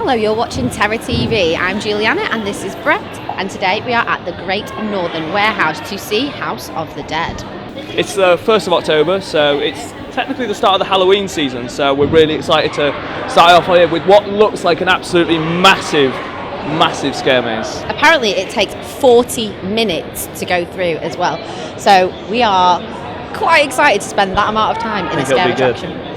Hello, you're watching Terror TV. I'm Juliana and this is Brett, and today we are at the Great Northern Warehouse to see House of the Dead. It's the 1st of October, so it's technically the start of the Halloween season, so we're really excited to start off here with what looks like an absolutely massive scare maze. Apparently it takes 40 minutes to go through as well, so we are quite excited to spend that amount of time in a scare attraction. Good.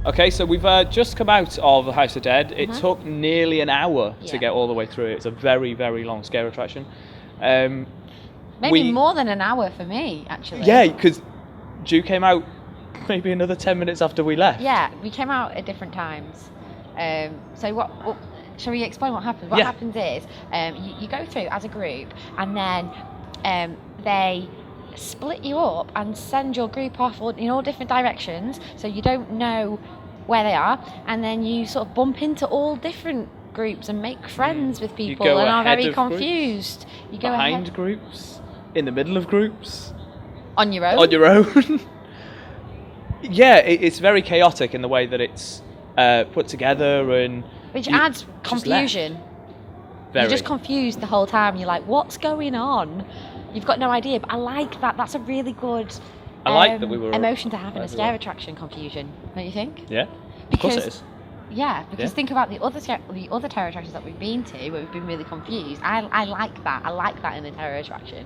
Okay, so we've just come out of the House of Dead. It took nearly an hour to get all the way through. It's a very, very long scare attraction. Maybe more than an hour for me, actually. Yeah, because Ju came out maybe another 10 minutes after we left. Yeah, we came out at different times. So what shall we explain what happens? What happens is you go through as a group, and then they split you up and send your group off in all different directions, so you don't know where they are, and then you sort of bump into all different groups and make friends with people and are very confused. You go behind groups, in the middle of groups, on your own. On your own. Yeah, it's very chaotic in the way that it's put together, and which adds confusion. You're just confused the whole time. You're like, what's going on? You've got no idea. But I like that. That's a really good that we were emotion to have in a scare attraction, confusion, don't you think? Yeah, because, of course it is. Yeah, because think about the other terror attractions that we've been to where we've been really confused. I like that. I like that in a terror attraction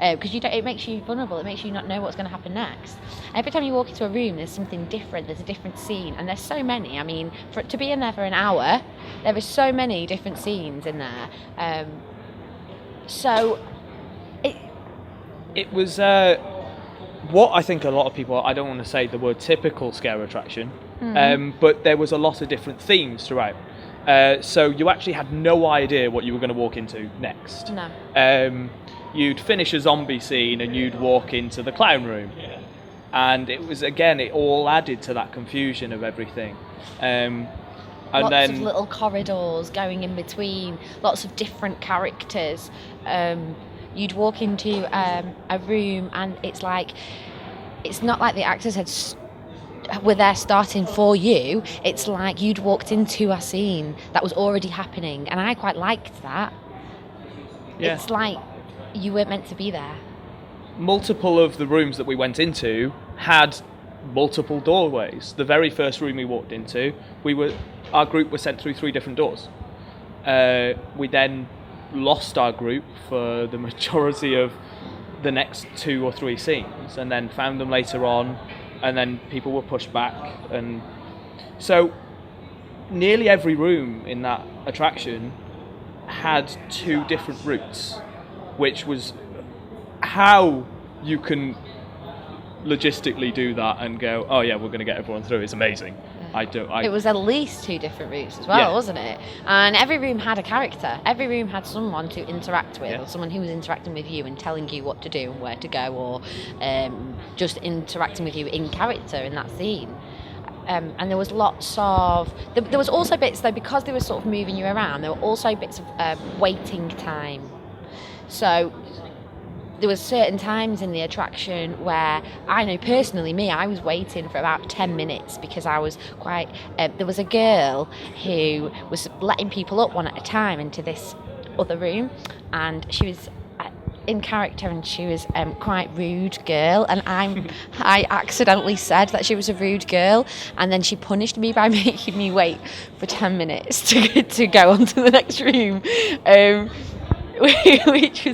because it makes you vulnerable. It makes you not know what's going to happen next. Every time you walk into a room, there's something different. There's a different scene, and there's so many. I mean, to be in there for an hour, there are so many different scenes in there. It was what I think a lot of people, I don't want to say the word typical scare attraction, but there was a lot of different themes throughout. So you actually had no idea what you were going to walk into next. No. You'd finish a zombie scene and you'd walk into the clown room. And it was, again, it all added to that confusion of everything. Lots of little corridors going in between, lots of different characters. You'd walk into a room and it's not like the actors were there starting for you. It's like you'd walked into a scene that was already happening, and I quite liked that. Yeah. It's like you weren't meant to be there. Multiple of the rooms that we went into had multiple doorways. The very first room we walked into, our group was sent through 3 different doors. We then lost our group for the majority of the next 2 or 3 scenes, and then found them later on, and then people were pushed back, and so nearly every room in that attraction had 2 different routes, which was how you can logistically do that and go, oh yeah, we're going to get everyone through. It's amazing. It was at least 2 different routes as well, wasn't it? And every room had a character. Every room had someone to interact with, or someone who was interacting with you and telling you what to do and where to go, or just interacting with you in character in that scene. And there was lots of... There was also bits, though, because they were sort of moving you around, there were also bits of waiting time. So there was certain times in the attraction where I know personally I was waiting for about 10 minutes because I was quite there was a girl who was letting people up one at a time into this other room, and she was in character, and she was quite rude girl, and I accidentally said that she was a rude girl, and then she punished me by making me wait for 10 minutes to go on to the next room. Which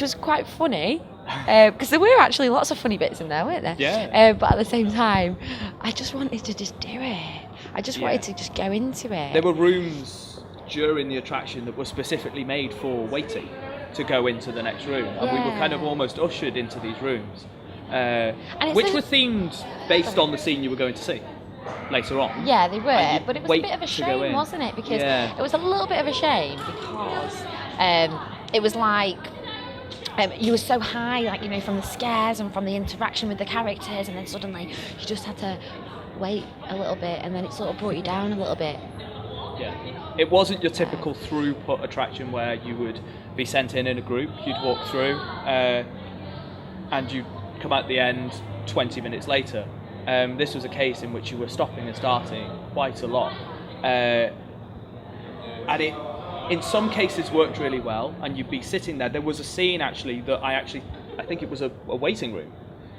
was quite funny, because there were actually lots of funny bits in there, weren't there? Yeah. But at the same time, I just wanted to just do it. I just wanted to just go into it. There were rooms during the attraction that were specifically made for waiting to go into the next room, and we were kind of almost ushered into these rooms, which were themed based on the scene you were going to see. later on. Yeah, they were, but it was a bit of a shame, wasn't it? Because it was a little bit of a shame because it was like you were so high, like, you know, from the scares and from the interaction with the characters, and then suddenly you just had to wait a little bit, and then it sort of brought you down a little bit. Yeah. It wasn't your typical throughput attraction where you would be sent in a group, you'd walk through, and you'd come out the end 20 minutes later. This was a case in which you were stopping and starting quite a lot. And it, in some cases, worked really well, and you'd be sitting there. There was a scene actually that I think it was a waiting room.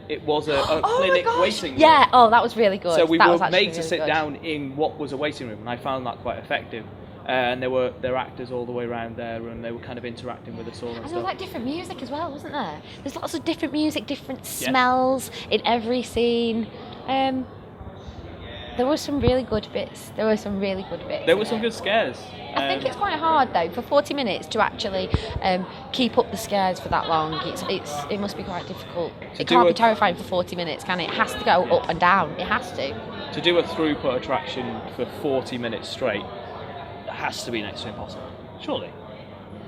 It was a clinic waiting room. Yeah, that was really good. So we that were was actually made to really sit good. down in what was a waiting room, and I found that quite effective. And there were actors all the way around there, and they were kind of interacting with us all and And there stuff. was like different music as well, wasn't there? There's lots of different music, different smells in every scene. There were some really good bits. There were some good scares. I think it's quite hard though for 40 minutes to actually keep up the scares for that long. It must be quite difficult. It can't be terrifying for 40 minutes, can it? It has to go up and down. It has to. To do a throughput attraction for 40 minutes straight, it has to be next to impossible. Surely.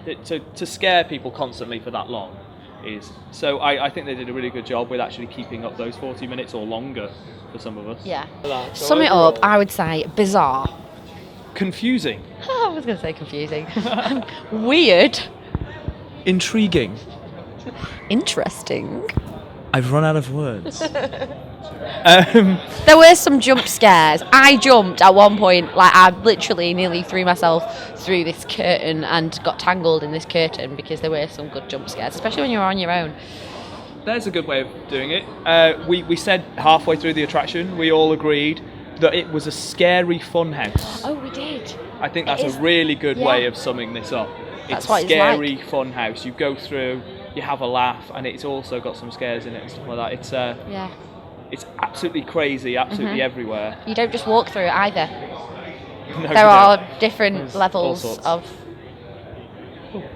To scare people constantly for that long is... So I think they did a really good job with actually keeping up those 40 minutes or longer for some of us. Yeah. So Sum it up, I would say bizarre. Confusing. I was going to say confusing. Weird. Intriguing. Interesting. I've run out of words. There were some jump scares. I jumped at one point, like I literally nearly threw myself through this curtain and got tangled in this curtain because there were some good jump scares, especially when you're on your own. There's a good way of doing it. We said halfway through the attraction, we all agreed that it was a scary fun house. Oh, we did. I think that's a really good way of summing this up. That's It's what a it's scary like. fun house. You go through, you have a laugh, and it's also got some scares in it and stuff like that. It's absolutely crazy, absolutely everywhere. You don't just walk through it either. No, There you are don't. different There's all levels sorts. of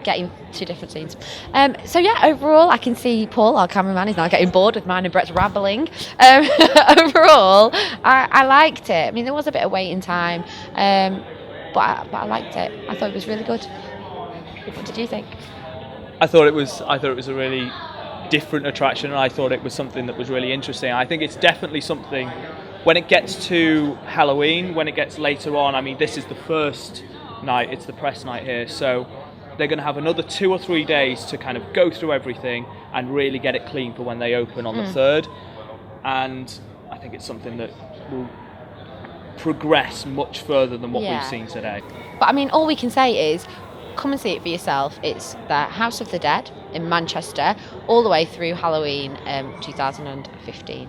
getting to different scenes. So yeah, overall, I can see Paul, our cameraman, is now getting bored with mine and Brett's rambling. Overall, I liked it. I mean, there was a bit of waiting time, but I liked it. I thought it was really good. What did you think? I thought it was a really different attraction, and I thought it was something that was really interesting. I think it's definitely something when it gets to Halloween, when it gets later on. I mean, this is the first night, it's the press night here, so they're going to have another 2 or 3 days to kind of go through everything and really get it clean for when they open on the 3rd. And I think it's something that will progress much further than what we've seen today. But I mean, all we can say is come and see it for yourself. It's the House of the Dead in Manchester, all the way through Halloween 2015.